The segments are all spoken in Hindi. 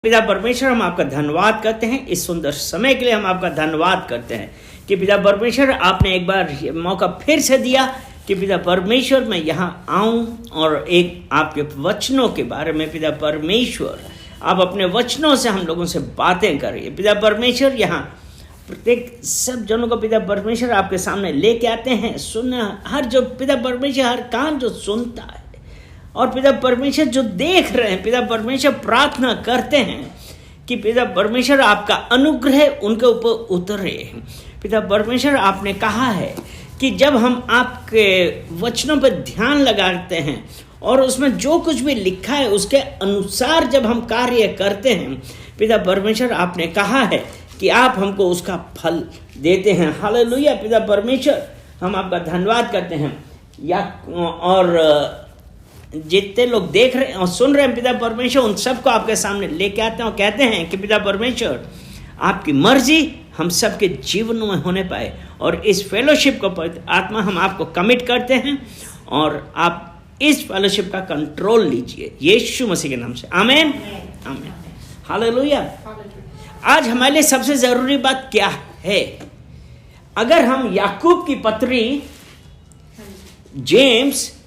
पिता परमेश्वर, हम आपका धन्यवाद करते हैं इस सुंदर समय के लिए। हम आपका धन्यवाद करते हैं कि पिता परमेश्वर, आपने एक बार मौका फिर से दिया कि पिता परमेश्वर मैं यहाँ आऊँ और एक आपके वचनों के बारे में पिता परमेश्वर आप अपने वचनों से हम लोगों से बातें करिए। पिता परमेश्वर, यहाँ प्रत्येक सब जनों को पिता परमेश्वर आपके सामने लेके आते हैं। सुनना हर जो पिता परमेश्वर, हर कान जो सुनता है और पिता परमेश्वर जो देख रहे हैं, पिता परमेश्वर प्रार्थना करते हैं कि पिता परमेश्वर आपका अनुग्रह उनके ऊपर उतरे। पिता परमेश्वर, आपने कहा है कि जब हम आपके वचनों पर ध्यान लगाते हैं और उसमें जो कुछ भी लिखा है उसके अनुसार जब हम कार्य करते हैं, पिता परमेश्वर आपने कहा है कि आप हमको उसका फल देते हैं। हालेलुया। पिता परमेश्वर, हम आपका धन्यवाद करते हैं। और जितने लोग देख रहे हैं और सुन रहे हैं पिता परमेश्वर, उन सबको आपके सामने लेके आते हैं और कहते हैं कि पिता परमेश्वर आपकी मर्जी हम सबके जीवन में होने पाए। और इस फेलोशिप को आत्मा हम आपको कमिट करते हैं और आप इस फेलोशिप का कंट्रोल लीजिए यीशु मसीह के नाम से। आमीन, आमीन, हालेलुया। आज हमारे लिए सबसे जरूरी बात क्या है? अगर हम याकूब की पत्री जेम्स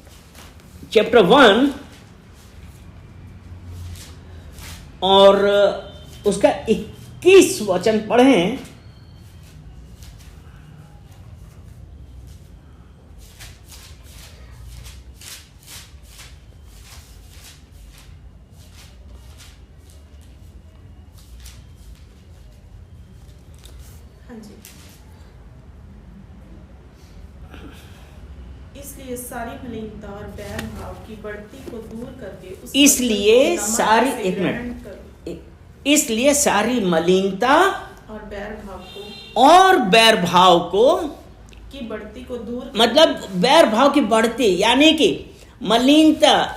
चैप्टर 1 और उसका 21 वचन पढ़ें, इसलिए सारी मलिनता और बैर भाव की बढ़ती को दूर करके इसलिए सारी मलिनता और बैर भाव को की बढ़ती को दूर, मतलब बैर भाव की बढ़ती यानी कि मलिनता,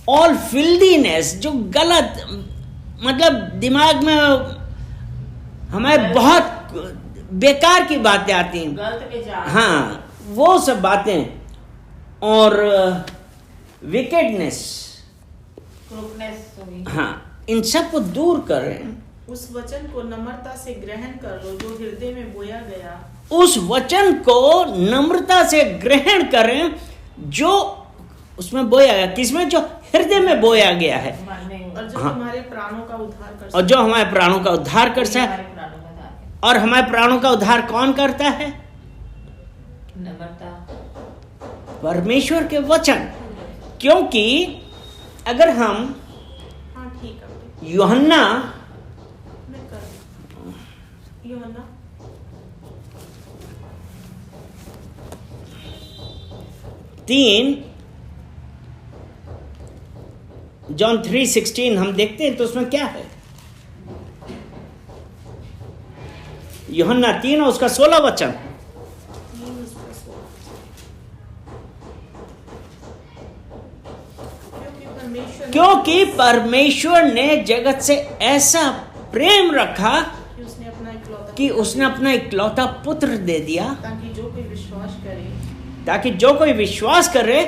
ऑल फिल्दीनेस, जो गलत मतलब दिमाग में हमारे बहुत बेकार की बातें आती हैं, हाँ वो सब बातें, और विकेडनेस, हाँ इन सब को दूर करें। उस वचन को नम्रता से ग्रहण कर लो जो हृदय में बोया गया। उस वचन को नम्रता से ग्रहण करें जो उसमें बोया गया, किसमें? जो हृदय में बोया गया है, और जो हमारे प्राणों का उद्धार कर सकता, और जो हमारे प्राणों का उद्धार कर सकता है। और हमारे प्राणों का उद्धार कौन करता है? परमेश्वर के वचन। क्योंकि अगर हम यूहन्ना 3 जॉन 3:16 हम देखते हैं तो उसमें क्या है? यूहन्ना 3 और उसका 16 वचन। क्योंकि परमेश्वर ने जगत से ऐसा प्रेम रखा कि उसने अपना इकलौता पुत्र दे दिया, ताकि जो कोई विश्वास करे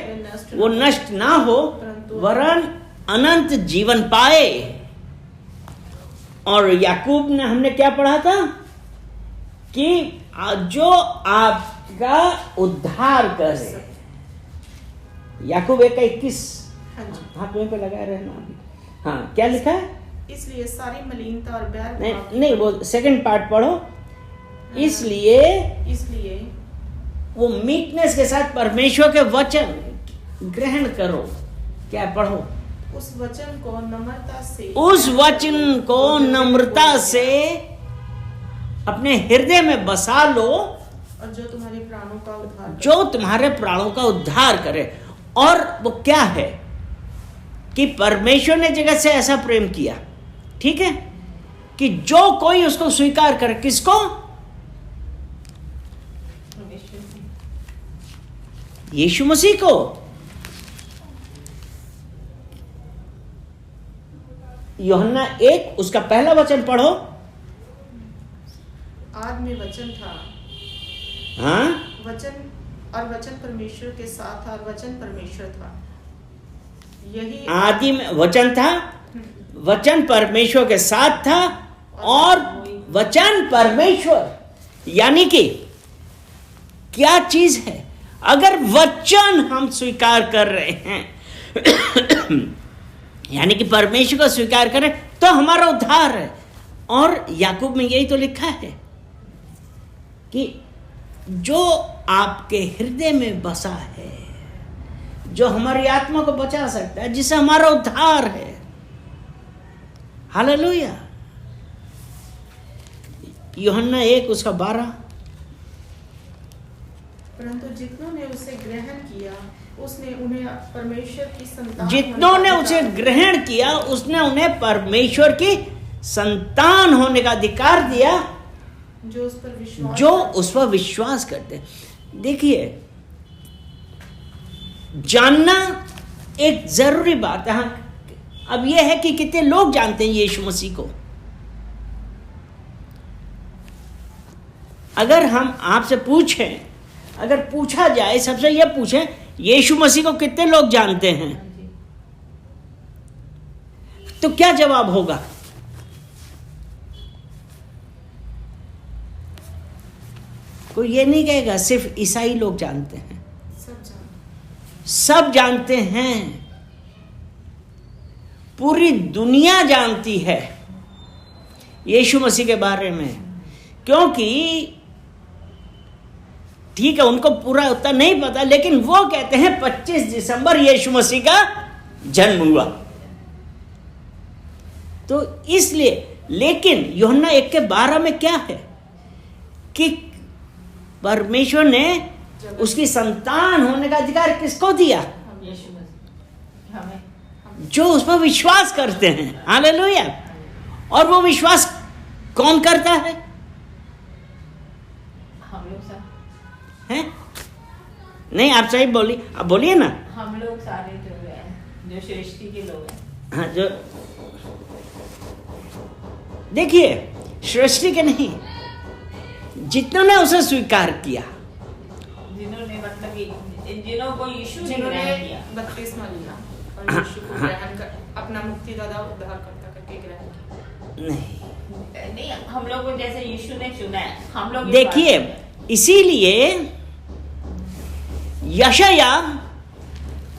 वो नष्ट ना हो वरन अनंत जीवन पाए। और याकूब ने हमने क्या पढ़ा था कि जो आपका उद्धार करे। याकूब 1:21, हाँ तुम्हें पे लगाए रहना। हाँ क्या लिखा है? इसलिए सारी मलिनता और बैर नहीं वो सेकंड पार्ट पढ़ो। इसलिए वो मीकनेस के साथ परमेश्वर के वचन ग्रहण करो। क्या पढ़ो? उस वचन को नम्रता से अपने हृदय में बसा लो, और जो तुम्हारे प्राणों का उद्धार करे। और वो क्या है कि परमेश्वर ने जगत से ऐसा प्रेम किया, ठीक है, कि जो कोई उसको स्वीकार करे। किसको? यीशु मसीह को। यूहन्ना 1 उसका पहला वचन पढ़ो। आदि में वचन था, हाँ, वचन परमेश्वर के साथ था और वचन परमेश्वर था। यही आदि में वचन था, वचन परमेश्वर के साथ था और वचन परमेश्वर, यानी कि क्या चीज है? अगर वचन हम स्वीकार कर रहे हैं यानी कि परमेश्वर को स्वीकार करें तो हमारा उद्धार है। और याकूब में यही तो लिखा है कि जो आपके हृदय में बसा है, जो हमारी आत्मा को बचा सकता है, जिससे हमारा उद्धार है। हालेलुया। यूहन्ना 1:12। परंतु जितनों ने उसे ग्रहण किया उसने उन्हें परमेश्वर की संतान, जितनों ने उसे ग्रहण किया उसने उन्हें परमेश्वर की संतान होने का अधिकार दिया, जो उस पर विश्वास करते हैं। देखिए, जानना एक जरूरी बात है। अब यह है कि कितने लोग जानते हैं यीशु मसीह को। अगर हम आपसे पूछें, अगर पूछा जाए, सबसे यह पूछें यीशु मसीह को कितने लोग जानते हैं, तो क्या जवाब होगा? कोई ये नहीं कहेगा सिर्फ ईसाई लोग जानते हैं, सब जानते हैं। पूरी दुनिया जानती है यीशु मसीह के बारे में, क्योंकि ठीक है उनको पूरा उतना नहीं पता, लेकिन वो कहते हैं 25 दिसंबर यीशु मसीह का जन्म हुआ। तो इसलिए, लेकिन यूहन्ना 1:12 में क्या है कि परमेश्वर ने उसकी संतान होने का अधिकार किसको दिया? जो उस पर विश्वास करते हैं। हालेलुया। और वो विश्वास कौन करता है? हम लोग सब हैं? नहीं, आप सही बोलिए, आप बोलिए ना। हम लोग सारे जो हैं, जो सृष्टि के लोग हैं। हाँ, जो देखिए, सृष्टि के नहीं, जितनों ने उसे स्वीकार किया, जिन्होंने मतलब कि जिन्हों को यीशु ने जिन्होंने ग्रहण किया, बपतिस्मा लिया और यीशु को ग्रहण कर अपना मुक्तिदाता उद्धारकर्ता करके ग्रहण किया। नहीं, हम लोग को जैसे यीशु ने चुना है, हम लोग देखिए, इसीलिए यशाया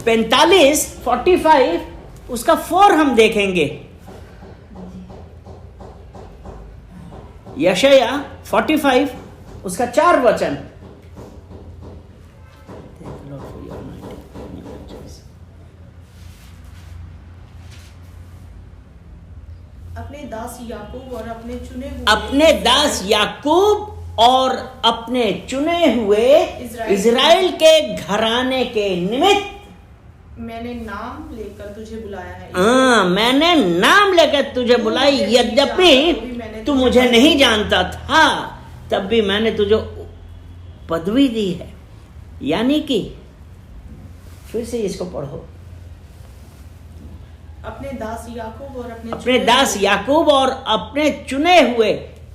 45:45 उसका 4 हम देखेंगे। यशाया 45 उसका 4 वचन। अपने दास याकूब और अपने चुने हुए इस्राएल के घराने के निमित्त मैंने नाम लेकर तुझे बुलाया है। मैंने नाम लेकर तुझे बुलाई, यद्यपि तू मुझे नहीं जानता था, तब भी मैंने तुझे पदवी दी है। यानी कि फिर से इसको पढ़ो। अपने दास याकूब और अपने चुने हुए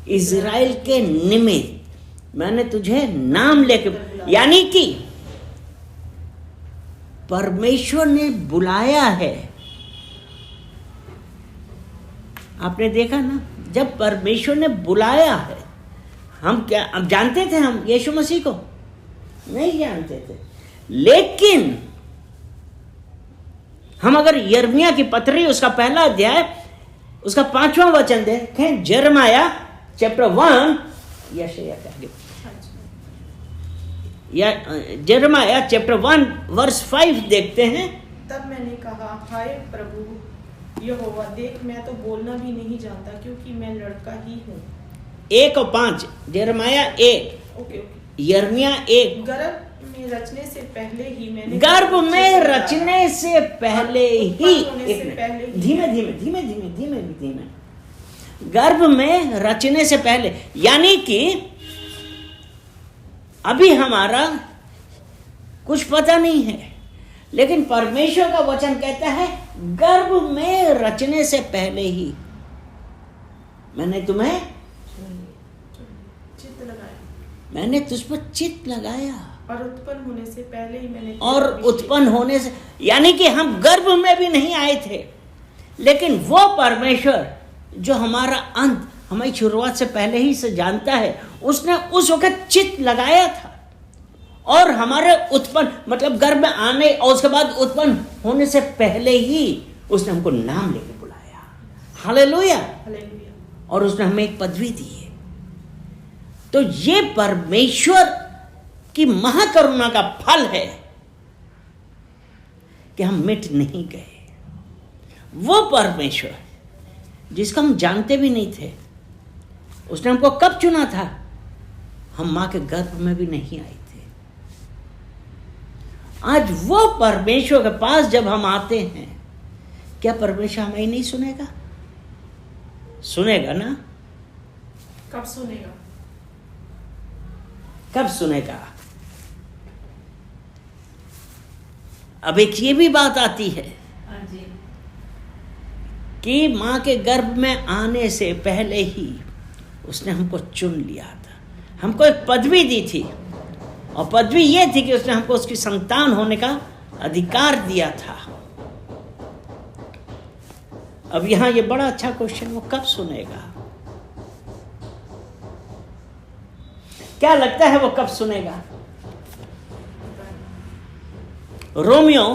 इज़राइल के निमित्त मैंने तुझे नाम लेकर, यानी कि परमेश्वर ने बुलाया है। आपने देखा ना, जब परमेश्वर ने बुलाया है, हम क्या अब जानते थे? हम यीशु मसीह को नहीं जानते थे, लेकिन हम अगर यिर्मयाह की पत्री उसका 1 अध्याय उसका 5वां वचन देखें, यिर्मयाह चैप्टर 1, यशायाह के आगे, या यिर्मयाह चैप्टर 1 वर्स 5 देखते हैं। तब मैंने कहा, हाय प्रभु यहोवा, देख मैं तो बोलना भी नहीं जानता, क्योंकि मैं लड़का ही हूँ। 1 और 5 यिर्मयाह 1। ओके। यिर्मयाह 1। गर्भ में रचने से पहले ही मैंने धीमे गर्भ में रचने से पहले, यानी कि अभी हमारा कुछ पता नहीं है, लेकिन परमेश्वर का वचन कहता है गर्भ में रचने से पहले ही मैंने तुम्हें मैंने तुझ पर चित्त लगाया, और उत्पन्न होने से पहले ही मैंने और उत्पन्न होने से, यानी कि हम गर्भ में भी नहीं आए थे, लेकिन वो परमेश्वर जो हमारा अंत, हमारी शुरुआत से पहले ही से जानता है, उसने उस वक्त चित्त लगाया था और हमारे उत्पन्न मतलब गर्भ में आने और उसके बाद उत्पन्न होने से पहले ही उसने हमको नाम लेके बुलाया। हालेलुया। हालेलुया। और उसने हमें एक पदवी दी है। तो ये परमेश्वर की महाकरुणा का फल है कि हम मिट नहीं गए। वो परमेश्वर जिसका हम जानते भी नहीं थे, उसने हमको कब चुना था? हम मां के गर्भ में भी नहीं आए थे। आज वो परमेश्वर के पास जब हम आते हैं, क्या परमेश्वर हमें नहीं सुनेगा? सुनेगा ना? कब सुनेगा? कब सुनेगा? अब एक ये भी बात आती है हाँ जी। कि मां के गर्भ में आने से पहले ही उसने हमको चुन लिया था, हमको एक पदवी दी थी, और पदवी ये थी कि उसने हमको उसकी संतान होने का अधिकार दिया था। अब यहां ये बड़ा अच्छा क्वेश्चन, वो कब सुनेगा? क्या लगता है वो कब सुनेगा? रोमियो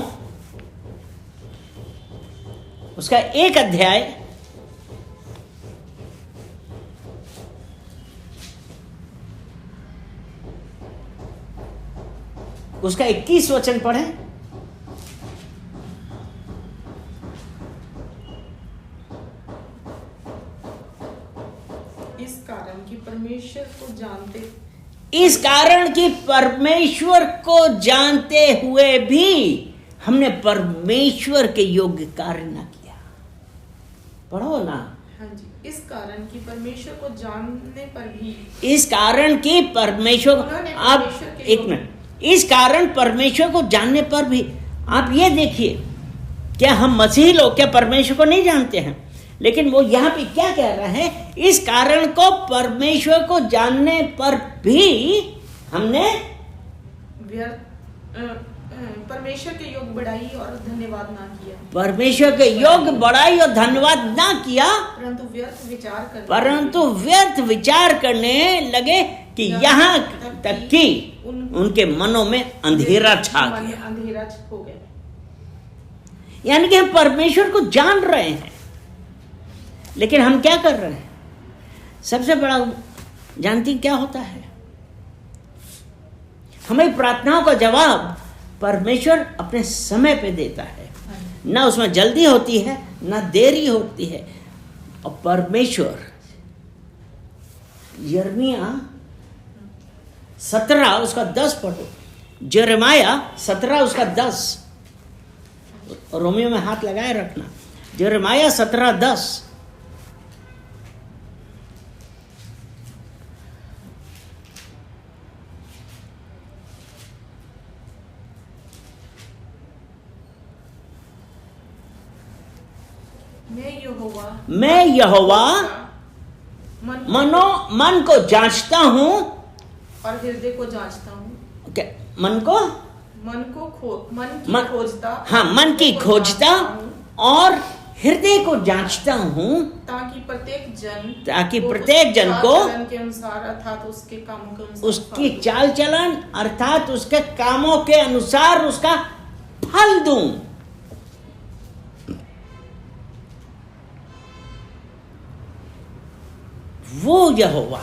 उसका 1 अध्याय उसका 21 वचन पढ़ें। इस कारण कि परमेश्वर को जानते इस कारण कि परमेश्वर को जानते हुए भी हमने परमेश्वर के योग्य कार्य न किया। पढ़ो ना। हाँ जी। इस कारण कि परमेश्वर को जानने पर भी इस कारण कि परमेश्वर, उन्होंने आप परमेश्वर के एक मिनट, इस कारण परमेश्वर को जानने पर भी, आप ये देखिए, क्या हम मसीही लोग क्या परमेश्वर को नहीं जानते हैं? लेकिन वो यहाँ पे क्या कह रहा है? इस कारण को परमेश्वर को जानने पर भी हमने परमेश्वर के योग बढ़ाई और धन्यवाद ना किया। परमेश्वर के योग बढ़ाई और धन्यवाद ना किया, परंतु व्यर्थ विचार करने लगे कि यहाँ तक कि उनके मनों में अंधेरा छा गया। अंधेरा हो गया। यानी कि हम परमेश्वर को जान रहे हैं, लेकिन हम क्या कर रहे हैं? सबसे बड़ा जानती क्या होता है? हमें प्रार्थनाओं का जवाब परमेश्वर अपने समय पे देता है, ना उसमें जल्दी होती है ना देरी होती है। और परमेश्वर, यिर्मयाह 17 उसका 10 पढ़ो, यिर्मयाह 17 उसका 10, रोमियो में हाथ लगाए रखना। यिर्मयाह 17:10। मैं यहोवा मन को जांचता हूँ और हृदय को जांचता हूँ। क्या? मन की खोजता, हाँ, मन की खोजता और हृदय को जांचता हूँ, ताकि प्रत्येक जन को के अनुसार अर्थात उसके कामों के अनुसार, उसकी चाल चलन अर्थात उसके कामों के अनुसार उसका फल दूं। वो यहोवा,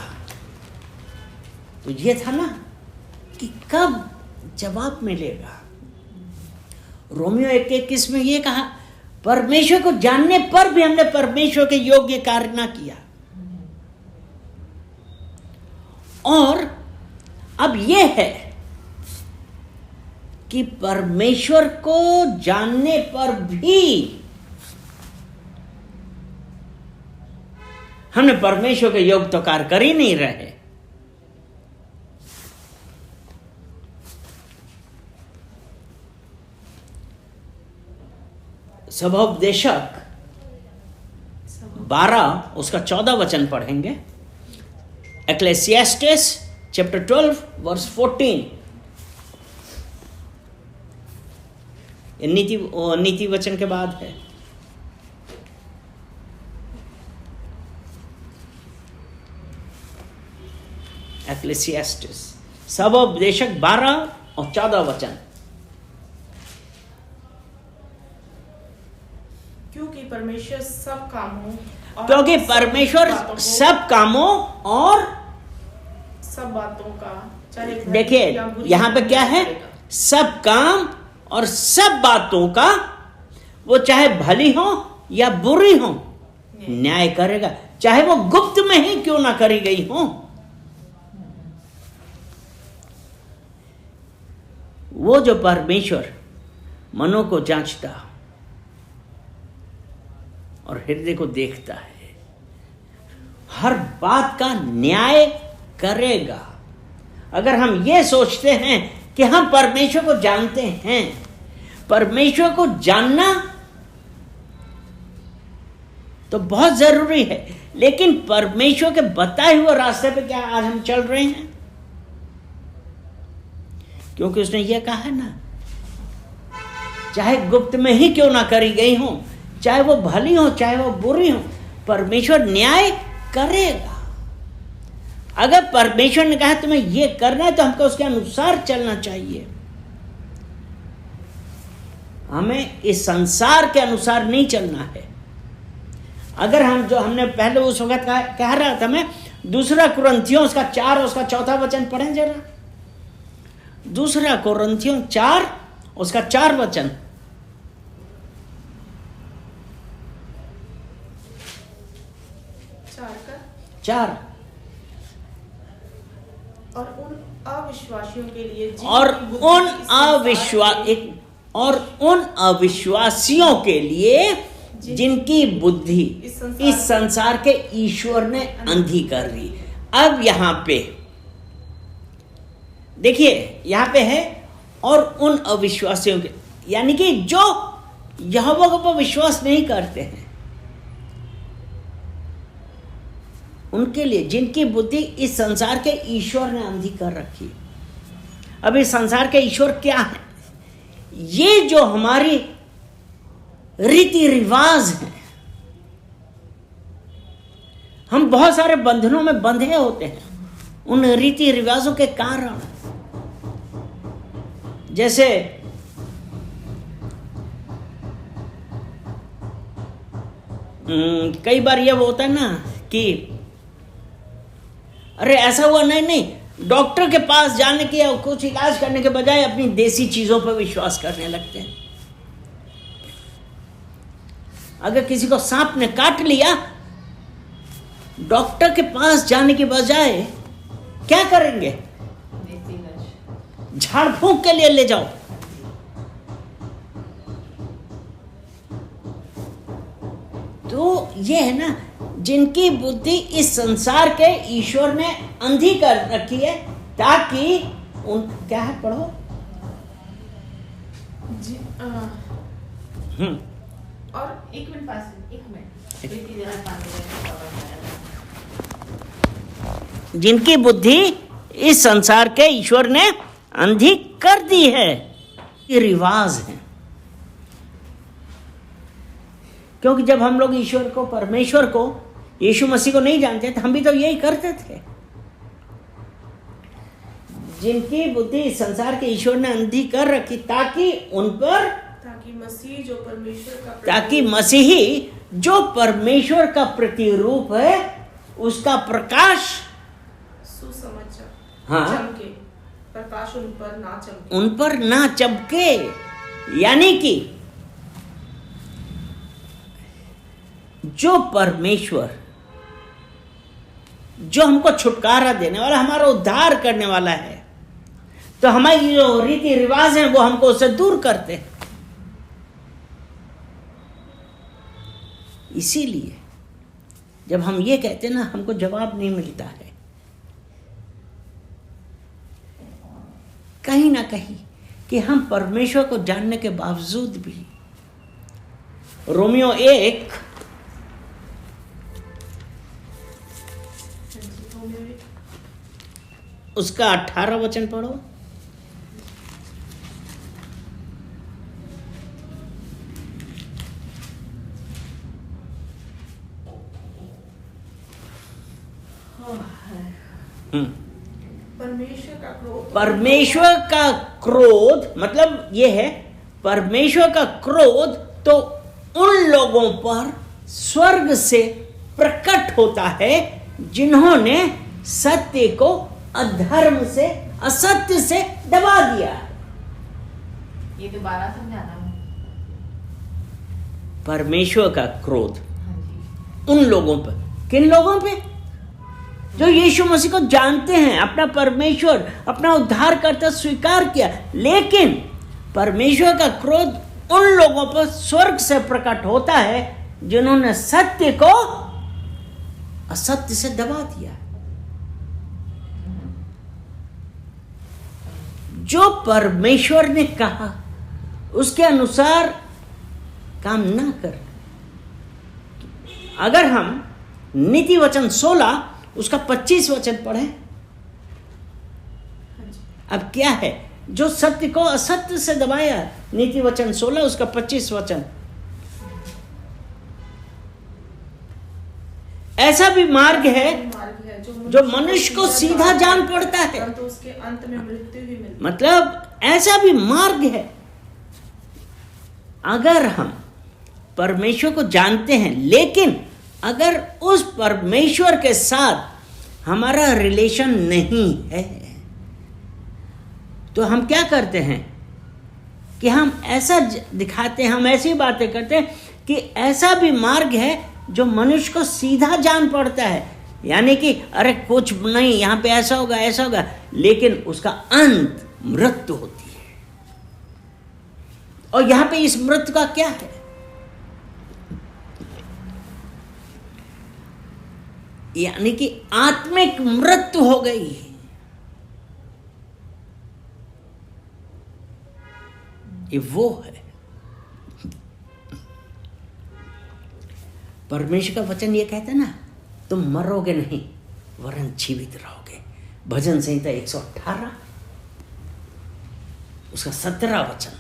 तो ये था ना कि कब जवाब मिलेगा। रोमियो 1:21 में ये कहा, परमेश्वर को जानने पर भी हमने परमेश्वर के योग्य कार्य ना किया। और अब ये है कि परमेश्वर को जानने पर भी हमने परमेश्वर के योग्य तो कार्य कर ही नहीं रहे। सभोपदेशक 12 उसका 14 वचन पढ़ेंगे। एक्लेसियास्टिस चैप्टर 12 वर्स 14। नीति वचन के बाद है। एक्लेसियास्टिस, सबोपदेशक 12 और 14 वचन। क्योंकि परमेश्वर सब कामों और क्योंकि परमेश्वर बातों को- सब कामों और सब बातों का, चाहे भली देखिए या बुरी, यहां पे क्या है, करेगा। सब काम और सब बातों का, वो चाहे भली हो या बुरी हो, न्याय करेगा, चाहे वो गुप्त में ही क्यों ना करी गई हो। वो जो परमेश्वर मनों को जांचता और हृदय को देखता है, हर बात का न्याय करेगा। अगर हम ये सोचते हैं कि हम परमेश्वर को जानते हैं, परमेश्वर को जानना तो बहुत जरूरी है, लेकिन परमेश्वर के बताए हुए रास्ते पे क्या आज हम चल रहे हैं? क्योंकि उसने ये कहा है ना, चाहे गुप्त में ही क्यों ना करी गई हो, चाहे वो भली हो चाहे वो बुरी हो, परमेश्वर न्याय करेगा। अगर परमेश्वर ने कहा तुम्हें ये करना है तो हमको उसके अनुसार चलना चाहिए। हमें इस संसार के अनुसार नहीं चलना है। अगर हम जो हमने पहले उस वक्त कह रहा था, मैं 2 कुरिन्थियों उसका 4 और उसका 4 वचन पढ़ें जरा। 2 कुरिन्थियों 4 उसका 4 वचन। 4 और उन अविश्वासियों के लिए और उन अविश्वासियों के लिए जिनकी बुद्धि इस संसार के ईश्वर ने अंधी कर दी। अब यहां पे देखिए, यहां पे है और उन अविश्वासियों के, यानी कि जो यहोवा पर विश्वास नहीं करते हैं, उनके लिए जिनकी बुद्धि इस संसार के ईश्वर ने अंधी कर रखी। अब इस संसार के ईश्वर क्या है? ये जो हमारी रीति रिवाज है, हम बहुत सारे बंधनों में बंधे होते हैं उन रीति रिवाजों के कारण। जैसे कई बार यह होता है ना कि अरे ऐसा हुआ, नहीं, डॉक्टर के पास जाने के या कुछ इलाज करने के बजाय अपनी देसी चीजों पर विश्वास करने लगते हैं। अगर किसी को सांप ने काट लिया, डॉक्टर के पास जाने के बजाय क्या करेंगे? झाड़ फूंक के लिए ले जाओ। तो ये है ना, जिनकी बुद्धि इस संसार के ईश्वर ने अंधी कर रखी है, ताकि उन क्या है, पढ़ो। और एक मिनट जिनकी बुद्धि इस संसार के ईश्वर ने अंधी कर दी है। ये रिवाज है, क्योंकि जब हम लोग ईश्वर को, परमेश्वर को, यीशु मसीह को नहीं जानते थे, हम भी तो यही करते थे। जिनकी बुद्धि इस संसार के ईश्वर ने अंधी कर रखी, ताकि मसीही जो परमेश्वर का प्रतिरूप है, उसका प्रकाश सुसमाचार चमके, प्रकाश उन पर ना चमके। यानी कि जो परमेश्वर, जो हमको छुटकारा देने वाला, हमारा उद्धार करने वाला है, तो हमारी जो रीति रिवाज हैं वो हमको उससे दूर करते हैं। इसीलिए जब हम ये कहते हैं ना, हमको जवाब नहीं मिलता है, कहीं ना कहीं, कि हम परमेश्वर को जानने के बावजूद भी। रोमियो 1 उसका 18 वचन पढ़ो। परमेश्वर का क्रोध मतलब ये है, परमेश्वर का क्रोध तो उन लोगों पर स्वर्ग से प्रकट होता है जिन्होंने सत्य को अधर्म से, असत्य से दबा दिया। ये दोबारा समझाना। परमेश्वर का क्रोध हाँ जी। उन लोगों पर, किन लोगों पे? जो यीशु मसीह को जानते हैं, अपना परमेश्वर, अपना उद्धारकर्ता स्वीकार किया, लेकिन परमेश्वर का क्रोध उन लोगों पर स्वर्ग से प्रकट होता है जिन्होंने सत्य को असत्य से दबा दिया। जो परमेश्वर ने कहा उसके अनुसार काम ना कर। अगर हम नीति वचन 16 उसका 25 वचन पढ़ें, अब क्या है? जो सत्य को असत्य से दबाया, नीति वचन 16 उसका 25 वचन। ऐसा भी मार्ग है जो मनुष्य को सीधा जान पड़ता है, तो उसके अंत में मृत्यु ही मिलती। मतलब ऐसा भी मार्ग है। अगर हम परमेश्वर को जानते हैं, लेकिन अगर उस परमेश्वर के साथ हमारा रिलेशन नहीं है, तो हम क्या करते हैं कि हम ऐसा दिखाते हैं, हम ऐसी बातें करते हैं कि ऐसा भी मार्ग है जो मनुष्य को सीधा जान पड़ता है, यानी कि अरे कुछ नहीं, यहाँ पे ऐसा होगा ऐसा होगा, लेकिन उसका अंत मृत्यु होती है। और यहाँ पे इस मृत्यु का क्या है? यानी कि आत्मिक मृत्यु हो गई है। ये वो है। परमेश्वर का वचन ये कहता है ना, तुम मरोगे नहीं वरन जीवित रहोगे। भजन संहिता 118 उसका 17 वचन।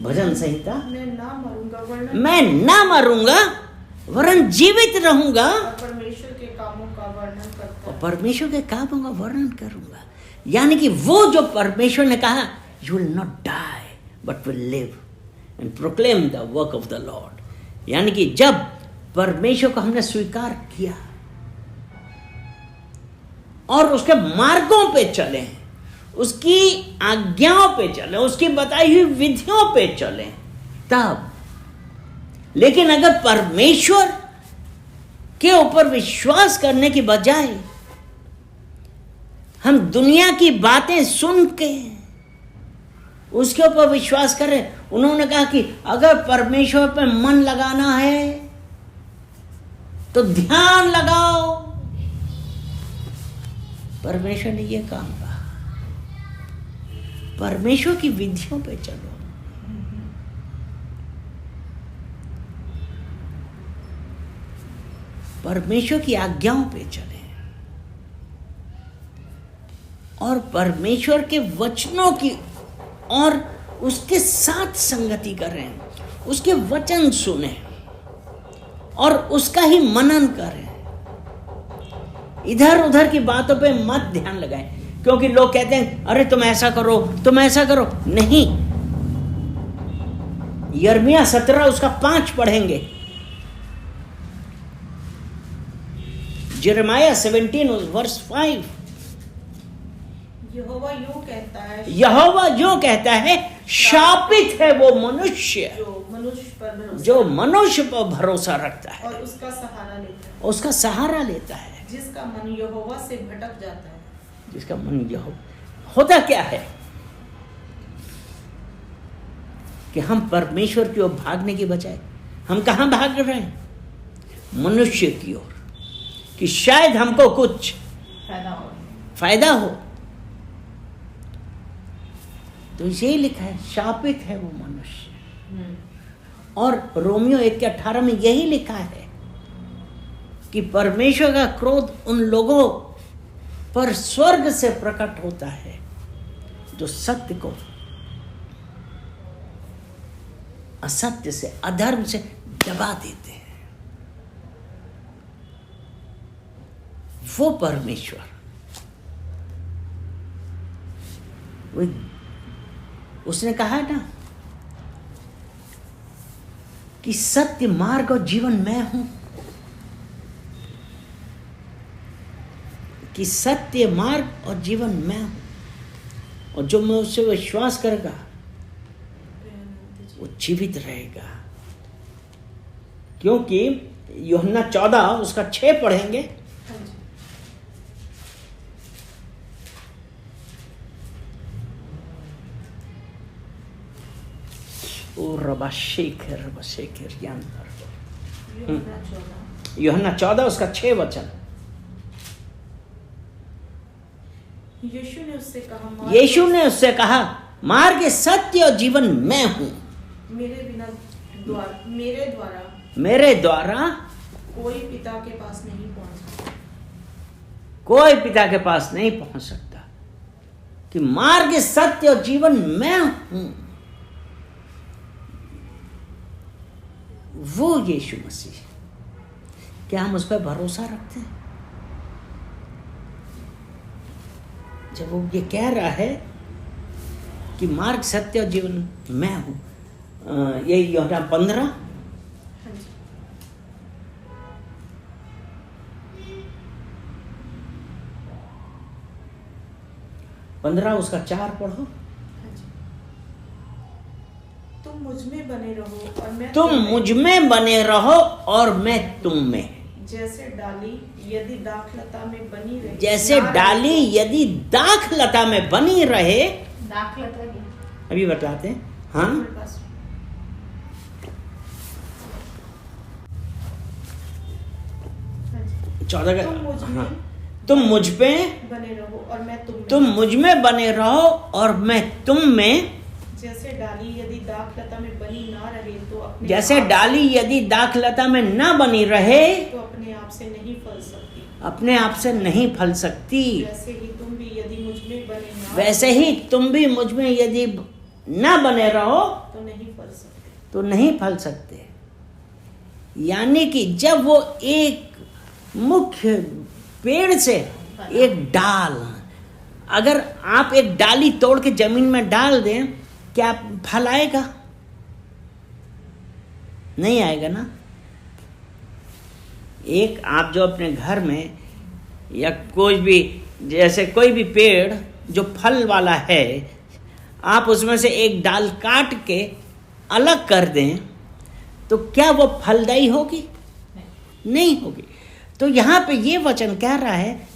भजन संहिता, मैं ना मरूंगा वरन जीवित रहूंगा और परमेश्वर के कामों का वर्णन करता और परमेश्वर के कामों का वर्णन करूंगा। यानी कि वो जो परमेश्वर ने कहा, you will not die but will live and proclaim the work of the Lord. यानी कि जब परमेश्वर को हमने स्वीकार किया और उसके मार्गों पे चले, उसकी आज्ञाओं पे चले, उसकी बताई हुई विधियों पे चले, तब। लेकिन अगर परमेश्वर के ऊपर विश्वास करने की बजाय हम दुनिया की बातें सुन के उसके ऊपर विश्वास करें, उन्होंने कहा कि अगर परमेश्वर पे मन लगाना है तो ध्यान लगाओ। परमेश्वर ने यह काम कहा, परमेश्वर की विधियों पे चलो। परमेश्वर की आज्ञाओं पे चले और परमेश्वर के वचनों की और उसके साथ संगति करें, उसके वचन सुने और उसका ही मनन करें। इधर उधर की बातों पे मत ध्यान लगाएं, क्योंकि लोग कहते हैं अरे तुम ऐसा करो, तुम ऐसा करो। नहीं, यिर्मयाह 17 उसका 5 पढ़ेंगे। Jeremiah 17 verse 5। यहोवा यूं कहता है, यहोवा यूं कहता है, शापित है वो मनुष्य जो मनुष्य पर भरोसा रखता है और उसका सहारा लेता है, उसका सहारा लेता है, जिसका मन यहोवा से भटक जाता है। जिसका मन यहोवा। होता क्या है कि हम परमेश्वर की ओर भागने की बजाय हम कहां भाग रहे हैं? मनुष्य की ओर, कि शायद हमको कुछ फायदा हो। तो यही लिखा है, शापित है वो मनुष्य। और रोमियो 1:18 में यही लिखा है कि परमेश्वर का क्रोध उन लोगों पर स्वर्ग से प्रकट होता है जो सत्य को असत्य से, अधर्म से दबा देते हैं। वो परमेश्वर, उसने कहा है ना कि सत्य, मार्ग और जीवन मैं हूं, कि सत्य, मार्ग और जीवन मैं हूं, और जो मैं उससे विश्वास करेगा वो जीवित रहेगा। क्योंकि यूहन्ना 14 उसका 6 पढ़ेंगे। ओ रबा शेखर ज्ञान यूहन्ना 14 उसका 6 वचन। यीशु ने उससे कहा, मार्ग, सत्य और जीवन मैं हूं, मेरे द्वारा कोई पिता के पास नहीं पहुंच सकता, कोई पिता के पास नहीं पहुंच सकता। कि मार्ग, सत्य और जीवन मैं हूं, वो यीशु मसीह। क्या हम उस पर भरोसा रखते हैं? जब वो ये कह रहा है कि मार्ग, सत्य और जीवन मैं हूं, ये यूहन्ना 15 उसका 4 पढ़ो। तुम मुझ में बने रहो और मैं तुम मुझ में बने रहो और मैं तुम में। जैसे डाली यदि दाखलता में बनी रहे, जैसे डाली यदि दाखलता में बनी रहे, दाखलता क्या? अभी बताते हैं। हाँ, 14 का। तुम मुझ पे बने रहो और मैं तुम में। तुम मुझ में बने रहो और मैं तुम में। जैसे डाली यदि दाखलता में बनी ना रहे तो अपने जैसे डाली यदि दाखलता में ना बनी रहे तो अपने आप से नहीं फल सकती, अपने आप से नहीं फल सकती। वैसे ही तुम भी यदि मुझ में बने ना, वैसे ही तुम भी मुझ में यदि ना बने रहो तो नहीं फल सकते, तो नहीं फल सकते। यानी कि जब वो एक मुख्य पेड़ से एक डाल, अगर आप एक डाली तोड़ के जमीन में डाल दें, क्या फल आएगा? नहीं आएगा ना। एक आप जो अपने घर में या कोई भी, जैसे कोई भी पेड़ जो फल वाला है, आप उसमें से एक डाल काट के अलग कर दें तो क्या वो फलदायी होगी? नहीं होगी। तो यहाँ पे ये वचन कह रहा है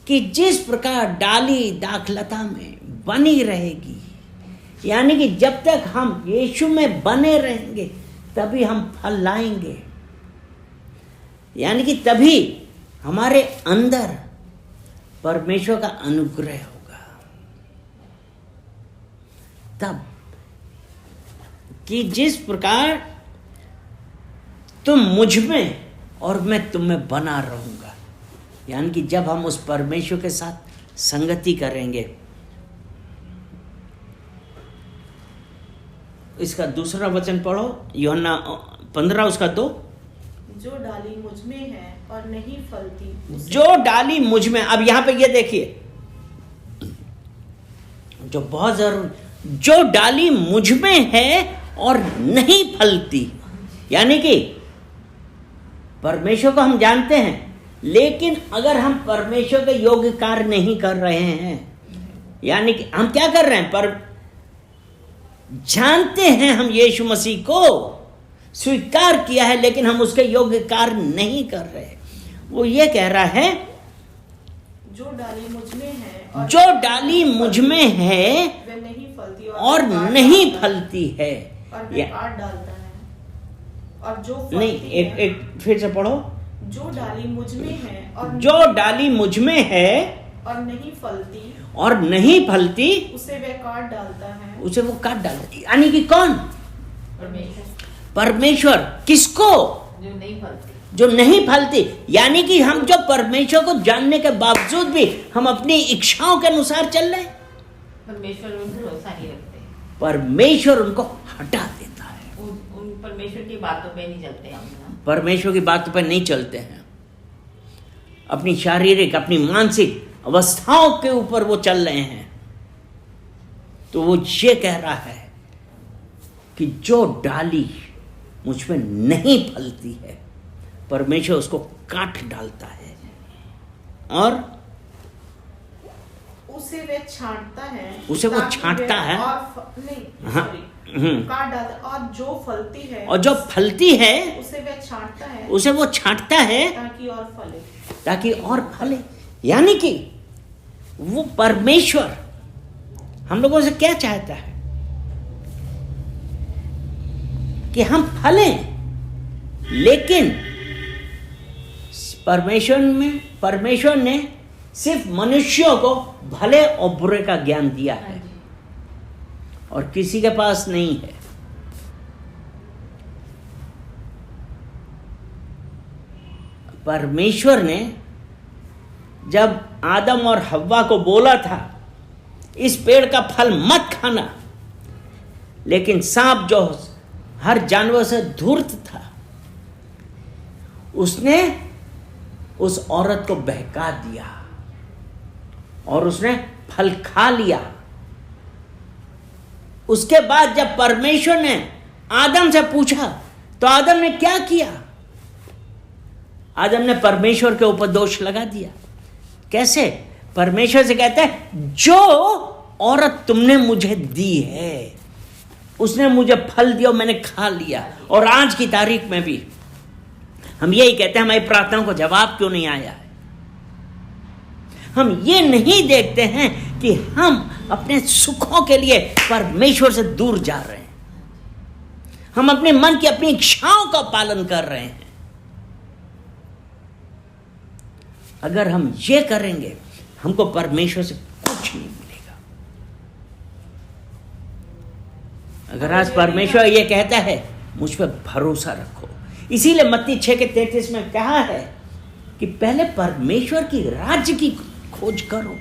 कि जिस प्रकार डाली दाखलता में बनी रहेगी, यानी कि जब तक हम यीशु में बने रहेंगे तभी हम फल लाएंगे, यानी कि तभी हमारे अंदर परमेश्वर का अनुग्रह होगा। तब कि जिस प्रकार तुम मुझ में और मैं तुम में बना रहूंगा, यानी कि जब हम उस परमेश्वर के साथ संगति करेंगे। इसका दूसरा वचन पढ़ो, यूहन्ना 15 उसका 2। जो डाली मुझ में है और नहीं फलती, जो डाली मुझ में, अब यहां पे ये देखिए जो बहुत जरूरी, जो डाली मुझ में है और नहीं फलती, यानी कि परमेश्वर को हम जानते हैं, लेकिन अगर हम परमेश्वर के योग्य कार्य नहीं कर रहे हैं, यानी कि हम क्या कर रहे हैं, पर जानते हैं हम यीशु मसीह को स्वीकार किया है, लेकिन हम उसके योग्य कार्य नहीं कर रहे। वो ये कह रहा है, जो डाली मुझ में है और जो डाली मुझ में है वह नहीं फलती और नहीं फलती है, और वह काट डालता है, और जो फलती नहीं, एक फिर से पढ़ो। जो डाली मुझ में है और जो डाली मुझ में है और नहीं फलती, और नहीं फलती, उसे वह काट डालता है, उसे वो काट डालता है। यानी कि कौन? परमेश्वर। किसको? जो नहीं फलती, जो नहीं फलती। यानी कि हम जो परमेश्वर को जानने के बावजूद भी हम अपनी इच्छाओं के अनुसार चल रहे हैं, परमेश्वर उन पर भरोसा नहीं रखते, परमेश्वर उनको हटा देता है। उन परमेश्वर की बातों पे नहीं चलते हम ना। परमेश्वर की बातों पर नहीं चलते हैं। अपनी शारीरिक, अपनी मानसिक अवस्थाओं के ऊपर वो चल रहे हैं, तो वो ये कह रहा है कि जो डाली मुझ में नहीं फलती है, परमेश्वर उसको काट डालता है और उसे वे छांटता है, उसे वो ताकि छांटता वे है। नहीं, हाँ, काट डालता है, और जो फलती है, और जो फलती है उसे वे छांटता है, उसे वो छांटता है ताकि और फले। यानी कि वो परमेश्वर हम लोगों से क्या चाहता है कि हम फलें, लेकिन परमेश्वर ने सिर्फ मनुष्यों को भले और बुरे का ज्ञान दिया है और किसी के पास नहीं है। परमेश्वर ने जब आदम और हव्वा को बोला था इस पेड़ का फल मत खाना, लेकिन सांप जो हर जानवर से धूर्त था, उसने उस औरत को बहका दिया और उसने फल खा लिया। उसके बाद जब परमेश्वर ने आदम से पूछा तो आदम ने क्या किया? आदम ने परमेश्वर के ऊपर दोष लगा दिया। कैसे? परमेश्वर से कहता है जो औरत तुमने मुझे दी है उसने मुझे फल दिया और मैंने खा लिया। और आज की तारीख में भी हम यही कहते हैं हमारी प्रार्थनाओं को जवाब क्यों नहीं आया है। हम ये नहीं देखते हैं कि हम अपने सुखों के लिए परमेश्वर से दूर जा रहे हैं, हम अपने मन की अपनी इच्छाओं का पालन कर रहे हैं। अगर हम ये करेंगे हमको परमेश्वर से कुछ नहीं मिलेगा। अगर आज परमेश्वर ये कहता है मुझ पर भरोसा रखो, इसीलिए मत्ती 6:33 में कहा है कि पहले परमेश्वर की राज्य की खोज करो,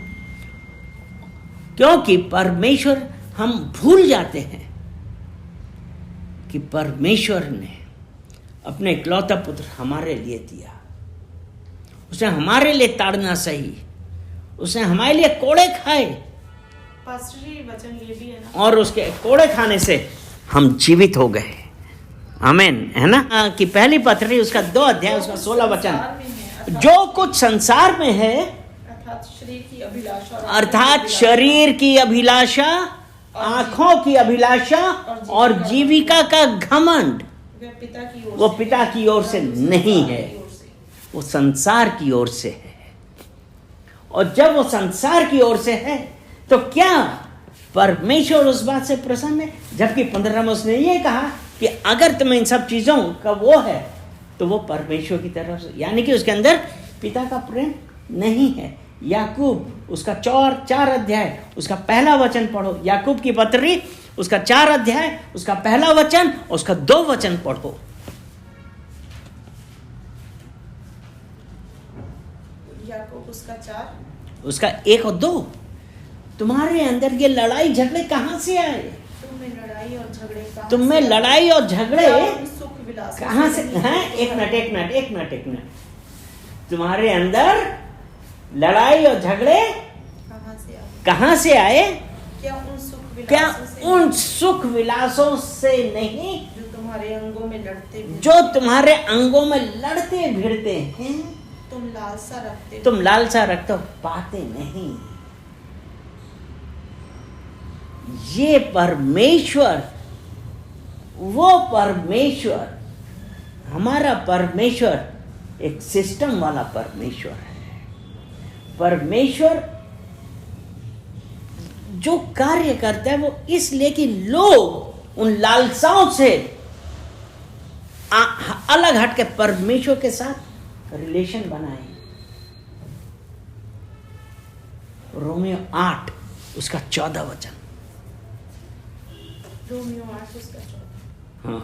क्योंकि परमेश्वर हम भूल जाते हैं कि परमेश्वर ने अपने इकलौता पुत्र हमारे लिए दिया। उसने हमारे लिए ताड़ना सही, उसने हमारे लिए कोड़े खाए, वचन ये भी है ना, और उसके कोड़े खाने से हम जीवित हो गए। आमीन, है ना। कि पहली पत्री उसका 2 अध्याय उसका 16 वचन, जो कुछ संसार में है अर्थात शरीर की अभिलाषा, आंखों की अभिलाषा और जीविका का घमंड, वो पिता की ओर से नहीं है, वो संसार की ओर से है। और जब वो संसार की ओर से है तो क्या परमेश्वर उस बात से प्रसन्न है? जबकि 15 में उसने ये कहा कि अगर तुम्हें इन सब चीजों का वो है तो वो परमेश्वर की तरफ से, यानी कि उसके अंदर पिता का प्रेम नहीं है। याकूब उसका 4 अध्याय उसका पहला वचन पढ़ो, याकूब की पत्री उसका 4 अध्याय उसका पहला वचन और उसका 2 वचन पढ़ो। याकूब उसका 4 उसका 1 और 2। तुम्हारे अंदर ये लड़ाई झगड़े कहां से आए? तुम्हें लड़ाई और झगड़े कहां से हैं? एक मिनट। तुम्हारे अंदर लड़ाई और झगड़े कहां से आए? क्या उन सुख विलासों से नहीं जो तुम्हारे अंगों में लड़ते भिड़ते हैं? तुम लालसा रखते हो, पाते नहीं। ये परमेश्वर, वो परमेश्वर, हमारा परमेश्वर एक सिस्टम वाला परमेश्वर है। परमेश्वर जो कार्य करता है वो इसलिए कि लोग उन लालसाओं से अलग हट के परमेश्वर के साथ रिलेशन बनाए। रोमियो 8 उसका 14 वचन। रोमियो 8 उसका 14। हाँ,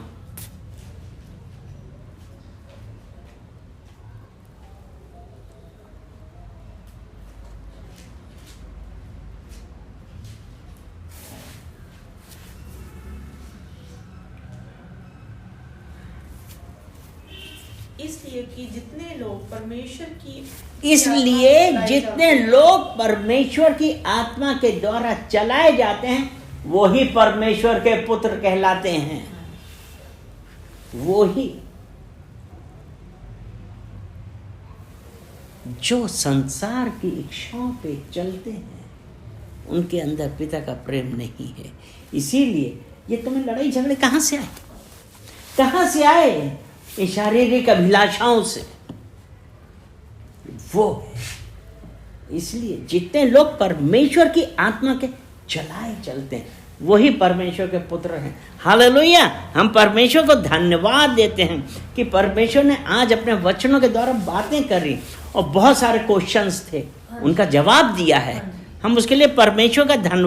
इसलिए कि जितने लोग परमेश्वर की इसलिए चलाए जितने जाते हैं, लोग परमेश्वर की आत्मा के द्वारा चलाए जाते हैं वही परमेश्वर के पुत्र कहलाते हैं। वो ही जो संसार की इच्छाओं पे चलते हैं उनके अंदर पिता का प्रेम नहीं है। इसीलिए ये तुम्हें लड़ाई झगड़े कहां से आए? कहां से आए? ये शारीरिक अभिलाषाओं से। वो है। इसलिए जितने लोग परमेश्वर की आत्मा के चलाए चलते हैं वही परमेश्वर के पुत्र हैं। हालेलुया। हम परमेश्वर को धन्यवाद देते हैं कि परमेश्वर ने आज अपने वचनों के द्वारा बातें करी और बहुत सारे क्वेश्चंस थे उनका जवाब दिया है। हम उसके लिए परमेश्वर का धन्यवाद